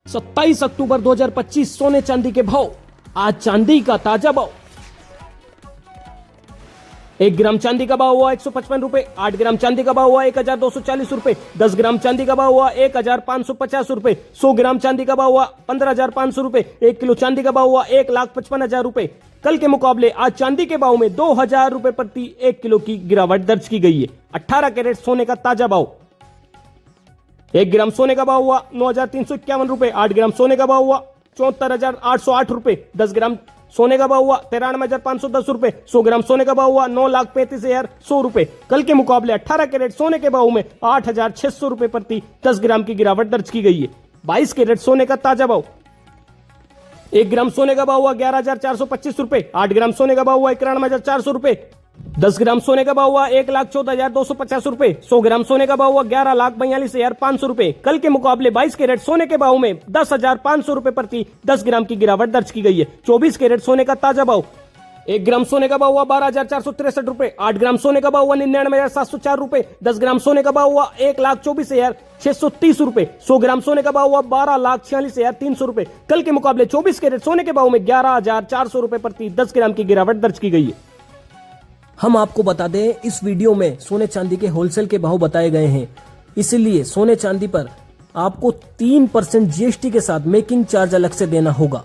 27 अक्टूबर 2025 सोने चांदी के भाव। आज चांदी का ताजा भाव। 1 ग्राम चांदी का भाव हुआ 155 रुपए। 8 ग्राम चांदी का भाव हुआ 1240 रुपए। 10 ग्राम चांदी का भाव हुआ 1550 रुपए। 100 ग्राम चांदी का भाव हुआ 15500 रुपए। 1 किलो चांदी का भाव हुआ 1,55,000 रुपए। कल के मुकाबले आज चांदी के भाव में 2000 रुपए प्रति 1 किलो की गिरावट दर्ज की गई है। 18 कैरेट सोने का ताजा भाव। 1 ग्राम सोने का भाव हुआ 9351 रुपए। 8 ग्राम सोने का भाव हुआ 74,808 रुपए। 10 ग्राम सोने का भाव हुआ 93,510 रुपए। 100 ग्राम सोने का भाव हुआ 9,35,100 रुपए। कल के मुकाबले 18 कैरेट सोने के भाव में 8,600 रुपए प्रति 10 ग्राम की गिरावट दर्ज की गई है। 22 कैरेट सोने का ताजा भाव। 1 ग्राम सोने का भाव हुआ 11,425 रुपए। 8 ग्राम सोने का भाव हुआ 91,400 रुपए। 10 ग्राम सोने का भाव हुआ 1,14,250 रुपए। 100 ग्राम सोने का भाव हुआ 11,42,500 रुपए। कल के मुकाबले 22 कैरेट सोने के भाव में 10,500 रुपए प्रति 10 ग्राम की गिरावट दर्ज की गई है। 24 कैरेट सोने का ताजा भाव। 1 ग्राम सोने का भाव हुआ 12,463 रुपए। 8 ग्राम सोने का भाव हुआ 99,704 रुपए। 10 ग्राम सोने का भाव हुआ 1,24,630 रुपए। 100 ग्राम सोने का भाव हुआ 12,46,300 रुपए। कल के मुकाबले 24 कैरेट सोने के भाव में 11,400 रुपए प्रति 10 ग्राम की गिरावट दर्ज की गई है। हम आपको बता दें, इस वीडियो में सोने चांदी के होलसेल के भाव बताए गए हैं, इसलिए सोने चांदी पर आपको 3% जीएसटी के साथ मेकिंग चार्ज अलग से देना होगा।